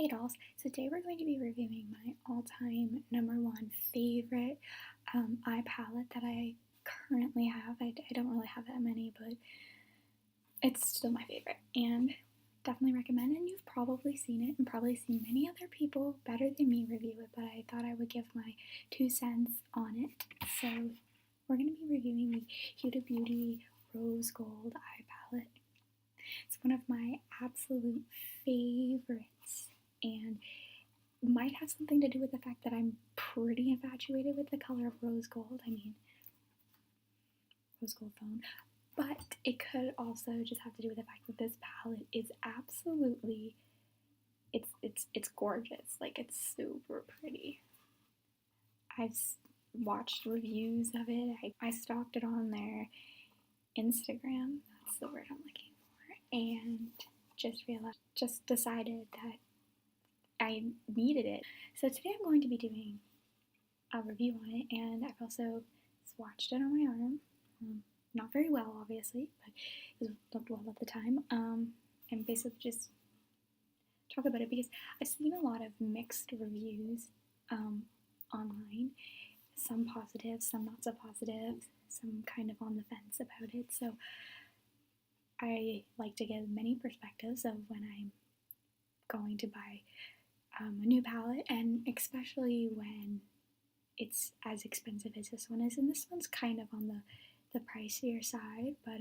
Hey dolls, so today we're going to be reviewing my all-time #1 favorite eye palette that I currently have. I don't really have that many, but it's still my favorite and definitely recommend. And you've probably seen it and probably seen many other people better than me review it, but I thought I would give my 2 cents on it. So we're going to be reviewing the Huda Beauty Rose Gold Eye Palette. It's one of my absolute favorites and might have something to do with the fact that I'm pretty infatuated with the color of rose gold. I mean, rose gold phone. But it could also just have to do with the fact that this palette is absolutely, it's gorgeous. Like, it's super pretty. I've watched reviews of it. I stalked it on their Instagram. That's the word I'm looking for. And just decided that I needed it. So today I'm going to be doing a review on it, and I've also swatched it on my arm. Not very well, obviously, but it looked well at the time. And basically just talk about it because I've seen a lot of mixed reviews online. Some positive, some not so positive, some kind of on the fence about it. So I like to give many perspectives of when I'm going to buy a new palette, and especially when it's as expensive as this one is. And this one's kind of on the pricier side, but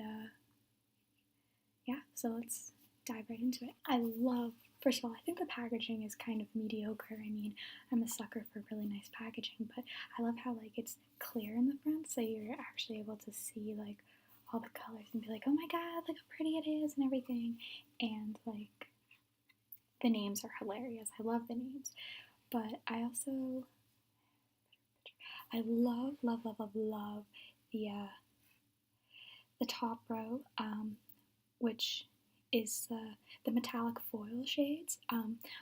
yeah, so let's dive right into it. First of all, I think the packaging is kind of mediocre. I mean, I'm a sucker for really nice packaging, but I love how like it's clear in the front, so you're actually able to see like all the colors and be like, oh my god, look how pretty it is and everything. And like the names are hilarious. I love the names. But I also, I love the top row, which is the metallic foil shades,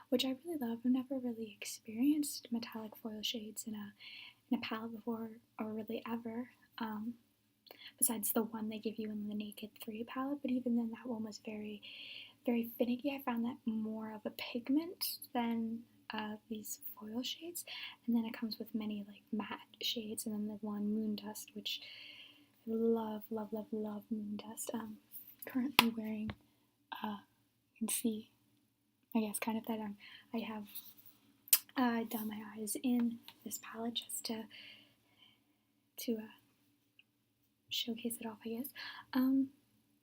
which I really love. I've never really experienced metallic foil shades in a palette before, or really ever, besides the one they give you in the Naked 3 palette, but even then that one was very, very finicky. I found that more of a pigment than these foil shades, and then it comes with many like matte shades, and then the one Moon Dust, which I love Moon Dust. Currently wearing, you can see, I guess, kind of that I have done my eyes in this palette just to showcase it off, I guess.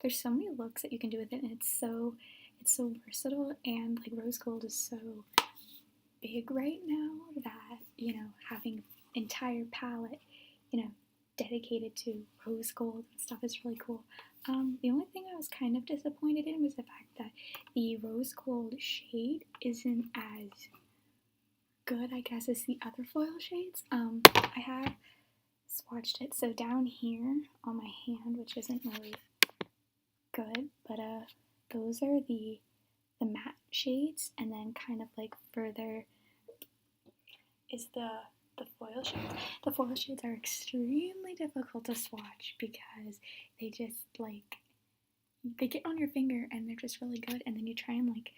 There's so many looks that you can do with it, and it's so versatile, and like rose gold is so big right now that, you know, having entire palette, you know, dedicated to rose gold and stuff is really cool. The only thing I was kind of disappointed in was the fact that the rose gold shade isn't as good, I guess, as the other foil shades. I have swatched it, so down here on my hand, which isn't really good, but those are the matte shades, and then kind of like further is the foil shades. The foil shades are extremely difficult to swatch because they just like, they get on your finger and they're just really good, and then you try and like,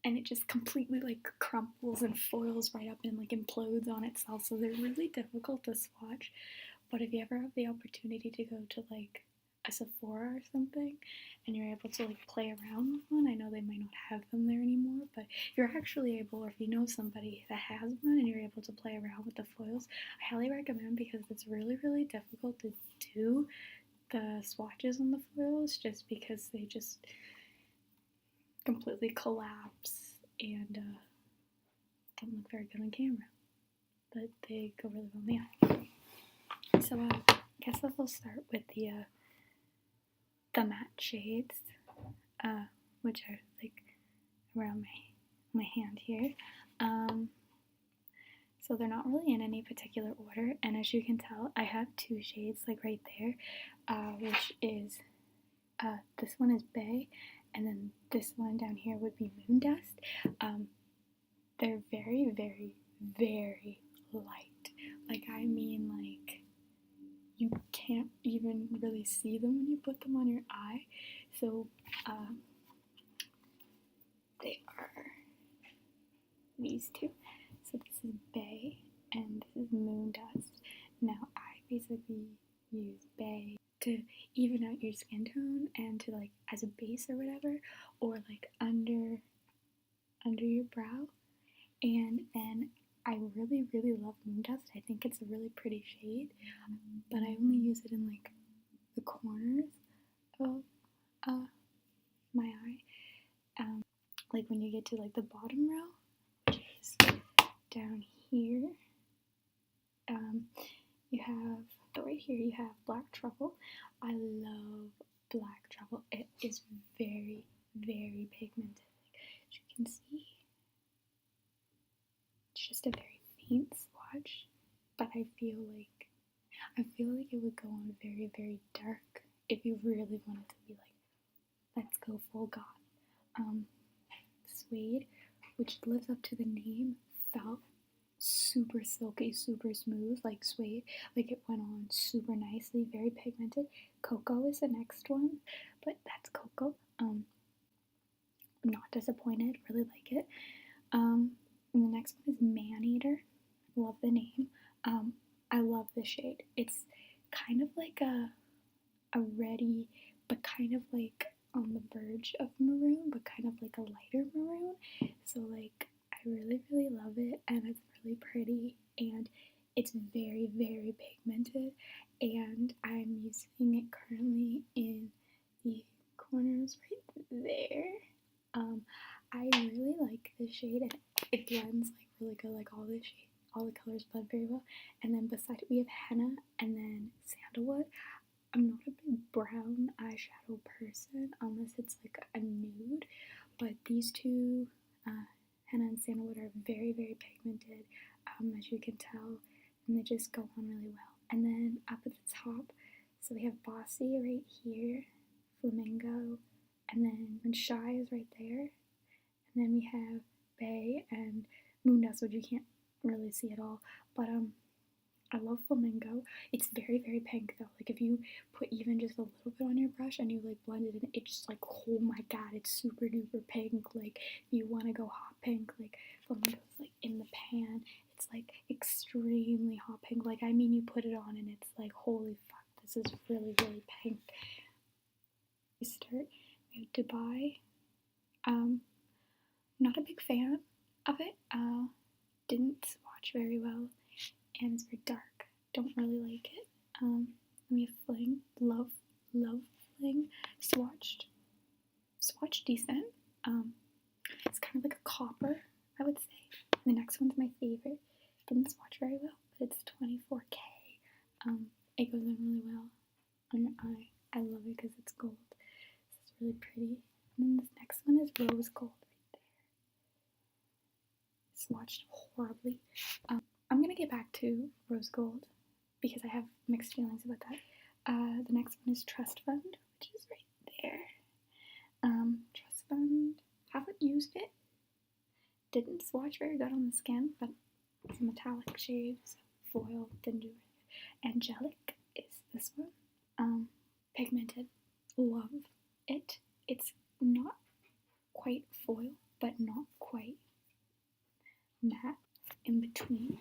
and it just completely like crumples and foils right up and like implodes on itself, so they're really difficult to swatch. But if you ever have the opportunity to go to like a Sephora or something and you're able to like play around with one, I know they might not have them there anymore, but you're actually able, or if you know somebody that has one and you're able to play around with the foils, I highly recommend, because it's really difficult to do the swatches on the foils just because they just completely collapse and don't look very good on camera, but they go really well in the eye. So I guess we'll start with the matte shades, which are like around my hand here. So they're not really in any particular order, and as you can tell, I have 2 shades like right there, which is this one is Bay, and then this one down here would be Moon Dust. They're very light. Like, I mean, like, you can't even really see them when you put them on your eye. So they are these two. So this is Bay and this is Moon Dust. Now I basically use Bay to even out your skin tone and to like as a base or whatever, or like under your brow. And then I really love Moon Dust. I think it's a really pretty shade, but I only use it in like the corners of my eye. Like when you get to like the bottom row, which is down here, you have, right here you have Black Truffle. I love Black Truffle. It is very pigmented. As you can see, it's just a very faint swatch, but I feel like it would go on very dark if you really wanted to be like, let's go full goth. Suede, which lives up to the name, felt super silky, super smooth, like suede. Like it went on super nicely, very pigmented. Cocoa is the next one, but that's Cocoa. Not disappointed, really like it. And the next one is Maneater. Love the name. I love the shade. It's kind of like a reddy, but kind of like on the verge of maroon, but kind of like a lighter maroon. So like I really love it, and it's really pretty, and it's very pigmented, and I'm using it currently in the corners right there. I really like this shade, and it blends like really good, like all the colors blend very well. And then beside it we have Henna and then Sandalwood. I'm not a big brown eyeshadow person unless it's like a nude, but these two, Henna and Sandalwood, are very pigmented, as you can tell, and they just go on really well. And then up at the top, so we have Bossy right here, Flamingo, and then Shy is right there, and then we have Bay and Moon Dust, which you can't really see at all, but I love Flamingo. It's very pink though. Like if you put even just a little bit on your brush and you like blend it in, it's just like, oh my god, it's super duper pink. Like if you want to go hot pink, like Flamingo's like in the pan. It's like extremely hot pink. Like I mean, you put it on and it's like, holy fuck, this is really pink. We start. We have Dubai. Not a big fan of it. Didn't swatch very well, and it's very dark. Don't really like it. We have Fling. Love Fling. Swatched decent. It's kind of like a copper, I would say. The next one's my favorite. Didn't swatch very well, but it's 24K. It goes on really well on your eye. I love it because it's gold. It's really pretty. And then this next one is Rose Gold right there. Swatched horribly. I'm gonna get back to Rose Gold because I have mixed feelings about that. The next one is Trust Fund, which is right there. Trust Fund, haven't used it. Didn't swatch very good on the skin, but it's a metallic shade, so foil didn't do it. Angelic is this one. Pigmented, love it. It's not quite foil, but not quite matte, in between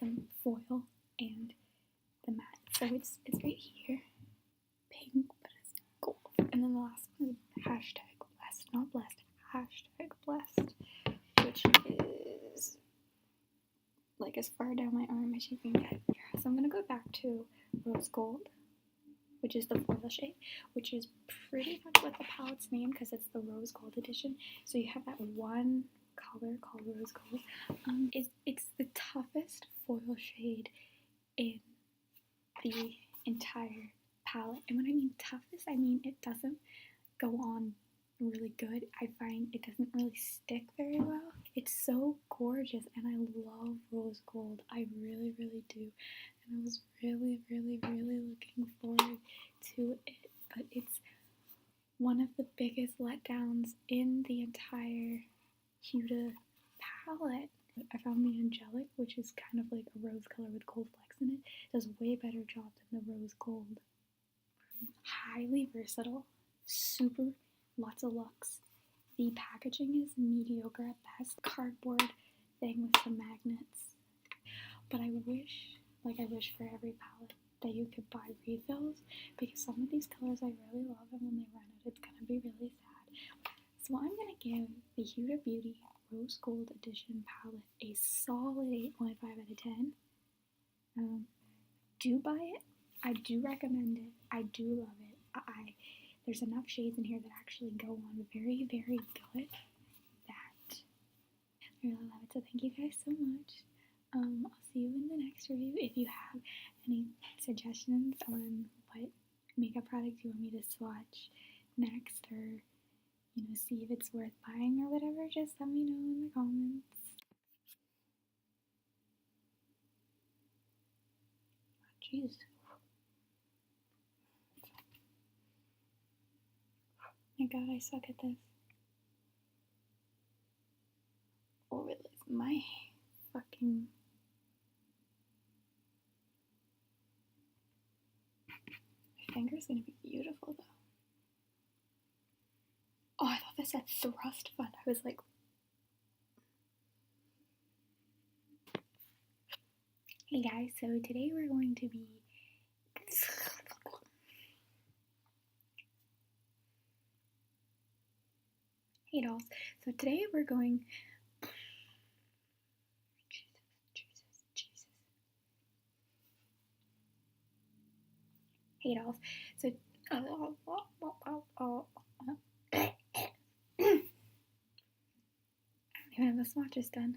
the foil and the matte. So it's right here, pink, but it's gold. And then the last one is hashtag blessed, not blessed, hashtag blessed, which is like as far down my arm as you can get. So I'm gonna go back to Rose Gold, which is the foil shade, which is pretty much what the palette's named because it's the Rose Gold edition. So you have that one color called Rose Gold. It's the toughest foil shade in the entire palette. And when I mean toughest, I mean it doesn't go on really good. I find it doesn't really stick very well. It's so gorgeous, and I love Rose Gold. I really do. And I was really looking forward to it. But it's one of the biggest letdowns in the entire Huda palette. I found the Angelic, which is kind of like a rose color with gold flecks in it, does a way better job than the Rose Gold. Highly versatile, super, lots of looks. The packaging is mediocre at best. Cardboard thing with some magnets. But I wish for every palette that you could buy refills, because some of these colors I really love, and when they run out, it's gonna be really sad. So I'm gonna give the Huda Beauty Rose Gold Edition palette a solid 8.5 out of 10. Do buy it. I do recommend it. I do love it. There's enough shades in here that actually go on very, very good that I really love it. So thank you guys so much. I'll see you in the next review. If you have any suggestions on what makeup products you want me to swatch next, or see if it's worth buying or whatever, just let me know in the comments. Jeez. My god, I suck at this. Oh, really? My fucking... My finger's gonna be beautiful, though. Oh, I thought this said thrust fund. I was like... Hey guys, so today we're going to be... Hey dolls. So today we're going... Jesus. Hey dolls. So... I don't even have the swatches done.